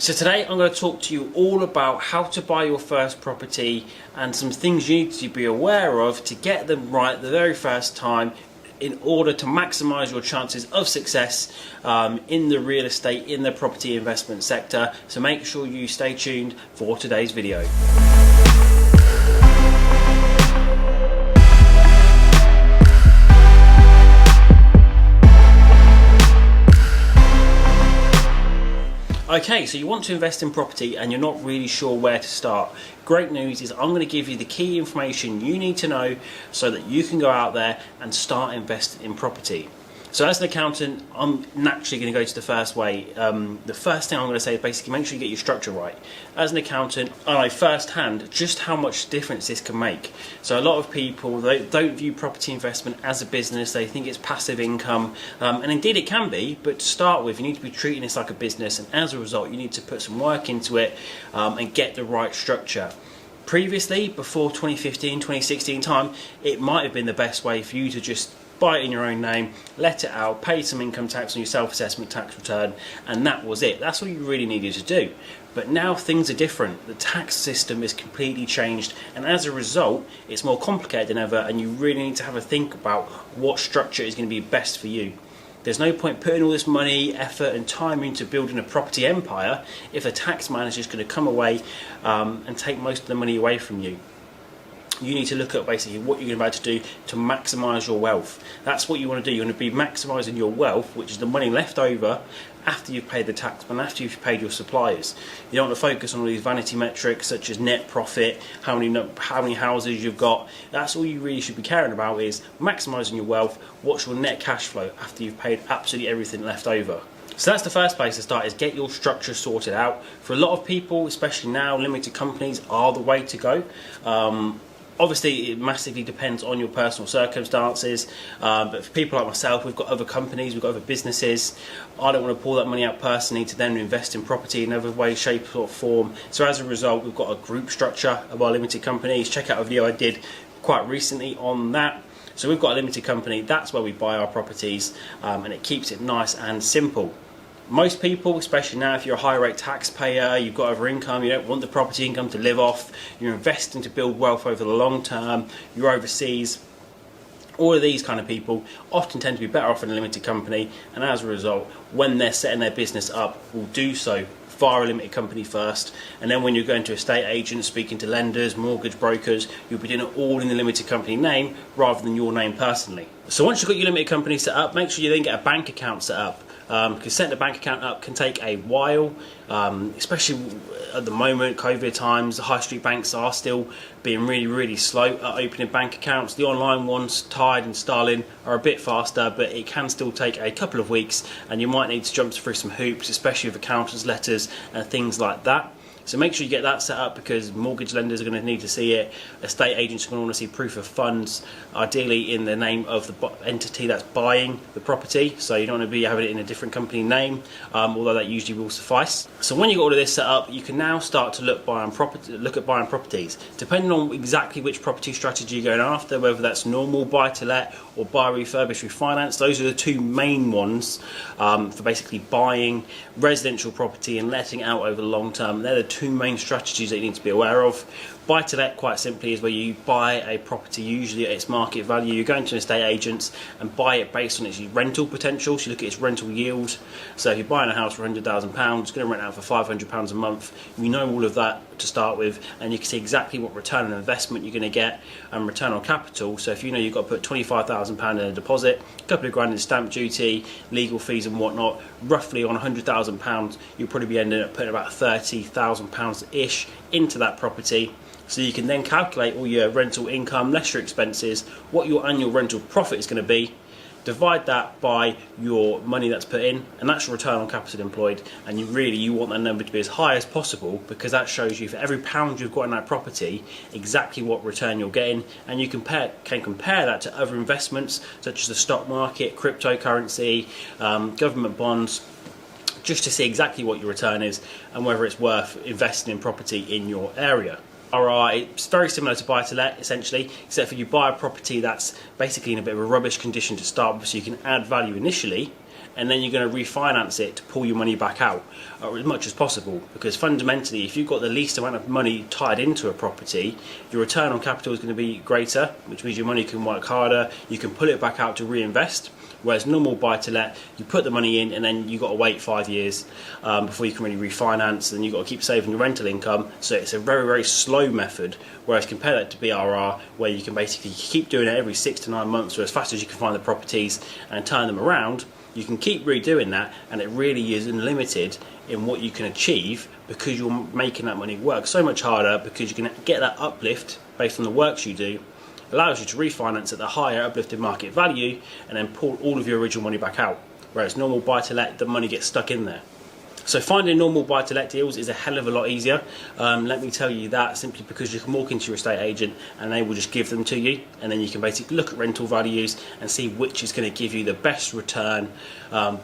So today I'm going to talk to you all about how to buy your first property and some things you need to be aware of to get them right the very first time in order to maximise your chances of success in the real estate, in the property investment sector. So make sure you stay tuned for today's video. Okay, so you want to invest in property and you're not really sure where to start. Great news is I'm going to give you the key information you need to know so that you can go out there and start investing in property. So as an accountant, I'm naturally going to go to the first way. The first thing I'm going to say is basically make sure you get your structure right. As an accountant, I know firsthand just how much difference this can make. So a lot of people, they don't view property investment as a business. They think it's passive income, and indeed it can be, but to start with, you need to be treating this like a business, and as a result, you need to put some work into it and get the right structure. Previously, before 2015, 2016 time, it might have been the best way for you to just buy it in your own name, let it out, pay some income tax on your self-assessment tax return, and that was it. That's what you really needed to do. But now things are different. The tax system is completely changed, and as a result, it's more complicated than ever, and you really need to have a think about what structure is going to be best for you. There's no point putting all this money, effort and time into building a property empire if a tax man is just going to come away and take most of the money away from you. You need to look at basically what you're about to do to maximise your wealth. That's what you want to do. You want to be maximising your wealth, which is the money left over after you've paid the tax and after you've paid your suppliers. You don't want to focus on all these vanity metrics such as net profit, how many houses you've got. That's all you really should be caring about, is maximising your wealth. What's your net cash flow after you've paid absolutely everything left over? So that's the first place to start, is get your structure sorted out. For a lot of people, especially now, limited companies are the way to go. Obviously, it massively depends on your personal circumstances, but for people like myself, we've got other companies, we've got other businesses. I don't want to pull that money out personally to then invest in property in every way, shape or form. So as a result, we've got a group structure of our limited companies. Check out a video I did quite recently on that. So we've got a limited company, that's where we buy our properties, and it keeps it nice and simple. Most people, especially now, if you're a high rate taxpayer, you've got other income, you don't want the property income to live off, you're investing to build wealth over the long term, you're overseas, all of these kind of people often tend to be better off in a limited company, and as a result, when they're setting their business up, will do so via a limited company first, and then when you're going to estate agents, speaking to lenders, mortgage brokers, you'll be doing it all in the limited company name rather than your name personally. So once you've got your limited company set up, make sure you then get a bank account set up. Because setting a bank account up can take a while, especially at the moment, COVID times. The high street banks are still being really slow at opening bank accounts. The online ones, Tide and Starling, are a bit faster, but it can still take a couple of weeks, and you might need to jump through some hoops, especially with accountants' letters and things like that. So make sure you get that set up, because mortgage lenders are going to need to see it. Estate agents are going to want to see proof of funds, ideally in the name of the entity that's buying the property. So you don't want to be having it in a different company name, although that usually will suffice. So when you got all of this set up, you can now start to look at buying properties. Depending on exactly which property strategy you're going after, whether that's normal buy to let or buy, refurbish, refinance, those are the two main ones for basically buying residential property and letting out over the long term. They're the two main strategies that you need to be aware of. Buy to let, quite simply, is where you buy a property usually at its market value. You go into an estate agent and buy it based on its rental potential. So you look at its rental yield. So if you're buying a house for £100,000, it's going to rent out for £500 a month. You know all of that to start with, and you can see exactly what return on investment you're going to get and return on capital. So if you know you've got to put £25,000 in a deposit, a couple of grand in stamp duty, legal fees and whatnot, roughly on £100,000, you'll probably be ending up putting about £30,000-ish into that property. So you can then calculate all your rental income, less your expenses, what your annual rental profit is going to be, divide that by your money that's put in, and that's your return on capital employed. And you want that number to be as high as possible, because that shows you for every pound you've got in that property exactly what return you're getting, and you can compare that to other investments such as the stock market, cryptocurrency, government bonds, just to see exactly what your return is and whether it's worth investing in property in your area. BRR, it's very similar to buy to let essentially, except for you buy a property that's basically in a bit of a rubbish condition to start with, so you can add value initially, and then you're going to refinance it to pull your money back out as much as possible, because fundamentally if you've got the least amount of money tied into a property, your return on capital is going to be greater, which means your money can work harder, you can pull it back out to reinvest. Whereas normal buy-to-let, you put the money in and then you've got to wait 5 years before you can really refinance, and you've got to keep saving your rental income. So it's a very, very slow method. Whereas compare that to BRR, where you can basically keep doing it every 6 to 9 months, or as fast as you can find the properties and turn them around. You can keep redoing that, and it really is unlimited in what you can achieve, because you're making that money work so much harder, because you can get that uplift based on the works you do. Allows you to refinance at the higher uplifted market value and then pull all of your original money back out. Whereas normal buy-to-let, the money gets stuck in there. So finding normal buy-to-let deals is a hell of a lot easier. Let me tell you that, simply because you can walk into your estate agent and they will just give them to you, and then you can basically look at rental values and see which is going to give you the best return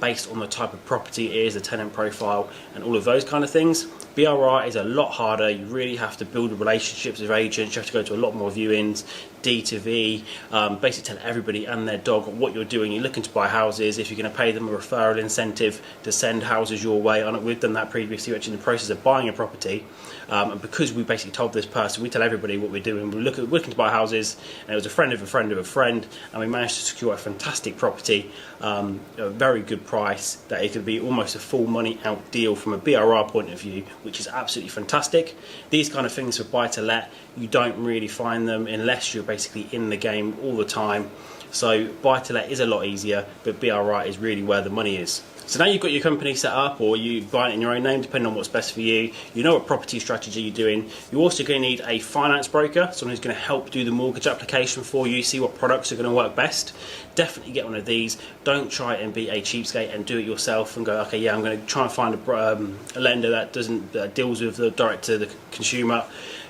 based on the type of property it is, the tenant profile and all of those kind of things. BRR is a lot harder. You really have to build relationships with agents. You have to go to a lot more viewings, D2V, basically tell everybody and their dog what you're doing. You're looking to buy houses. If you're going to pay them a referral incentive to send houses your way, we've done that previously, actually in the process of buying a property. And because we basically told this person, we tell everybody what we're doing. We're looking to buy houses, and it was a friend of a friend of a friend, and we managed to secure a fantastic property, a very good price, that it could be almost a full money out deal from a BRR point of view, which is absolutely fantastic. These kind of things for buy to let, you don't really find them unless you're basically in the game all the time. So buy to let is a lot easier, but BRR is really where the money is. So now you've got your company set up, or you buy it in your own name, depending on what's best for you. You know what property strategy you're doing. You're also going to need a finance broker, someone who's going to help do the mortgage application for you, see what products are going to work best. Definitely get one of these. Don't try and be a cheapskate and do it yourself and go, okay, yeah, I'm going to try and find a lender that deals with the direct to the consumer.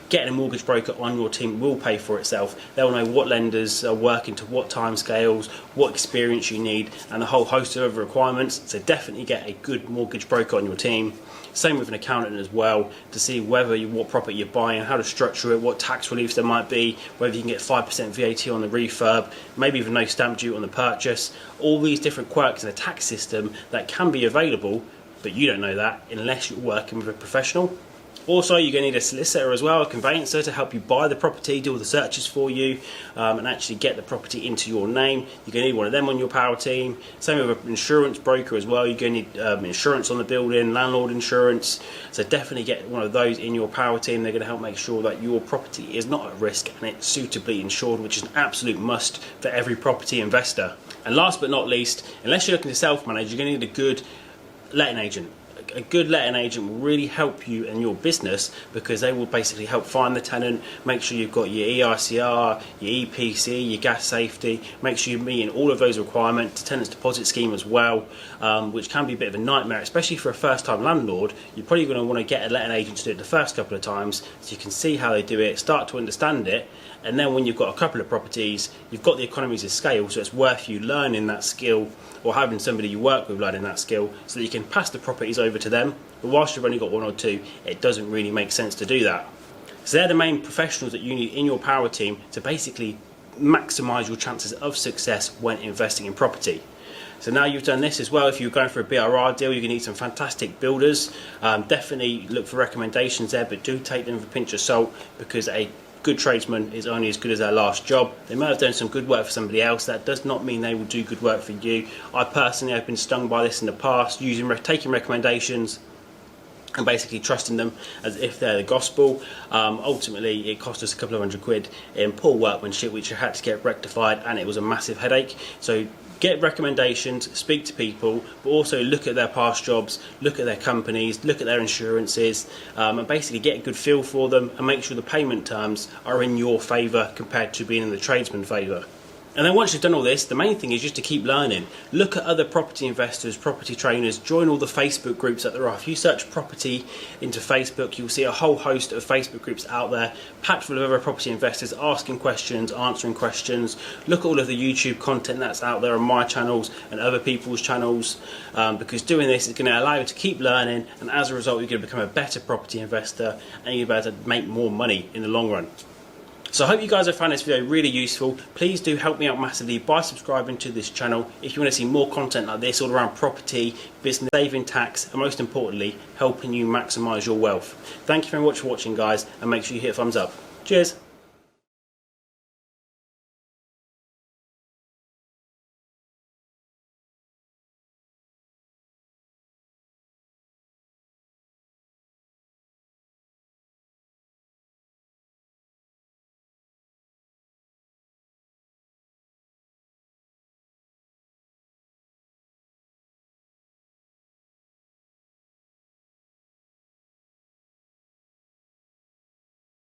Getting a mortgage broker on your team will pay for itself. They'll know what lenders are working to what time scales, what experience you need, and a whole host of other requirements. So definitely get a good mortgage broker on your team. Same with an accountant as well, to see what property you're buying, how to structure it, what tax reliefs there might be, whether you can get 5% VAT on the refurb, maybe even no stamp duty on the purchase. All these different quirks in the tax system that can be available, but you don't know that unless you're working with a professional. Also, you're going to need a solicitor as well, a conveyancer, to help you buy the property, do all the searches for you, and actually get the property into your name. You're going to need one of them on your power team. Same with an insurance broker as well. You're going to need insurance on the building, landlord insurance. So definitely get one of those in your power team. They're going to help make sure that your property is not at risk and it's suitably insured, which is an absolute must for every property investor. And last but not least, unless you're looking to self-manage, you're going to need a good letting agent. A good letting agent will really help you in your business, because they will basically help find the tenant, make sure you've got your EICR, your EPC, your gas safety, make sure you're meeting all of those requirements, the tenant's deposit scheme as well, which can be a bit of a nightmare, especially for a first-time landlord. You're probably going to want to get a letting agent to do it the first couple of times, so you can see how they do it, start to understand it, and then when you've got a couple of properties, you've got the economies of scale, so it's worth you learning that skill, or having somebody you work with learning that skill, so that you can pass the properties over to them. But whilst you've only got one or two, it doesn't really make sense to do that. So they're the main professionals that you need in your power team to basically maximise your chances of success when investing in property. So now you've done this as well, if you're going for a BRR deal, you're going to need some fantastic builders. Definitely look for recommendations there, but do take them with a pinch of salt, because a good tradesman is only as good as their last job. They may have done some good work for somebody else. That does not mean they will do good work for you. I personally have been stung by this in the past, taking recommendations and basically trusting them as if they're the gospel. Ultimately, it cost us a couple of £100 in poor workmanship, which I had to get rectified, and it was a massive headache. So get recommendations, speak to people, but also look at their past jobs, look at their companies, look at their insurances, and basically get a good feel for them, and make sure the payment terms are in your favour compared to being in the tradesman's favour. And then once you've done all this, the main thing is just to keep learning. Look at other property investors, property trainers, join all the Facebook groups that there are. If you search property into Facebook, you'll see a whole host of Facebook groups out there, packed full of other property investors asking questions, answering questions. Look at all of the YouTube content that's out there on my channels and other people's channels, because doing this is going to allow you to keep learning, and as a result, you're going to become a better property investor, and you're going to be able to make more money in the long run. So I hope you guys have found this video really useful. Please do help me out massively by subscribing to this channel if you want to see more content like this all around property, business, saving tax, and most importantly, helping you maximise your wealth. Thank you very much for watching, guys, and make sure you hit a thumbs up. Cheers.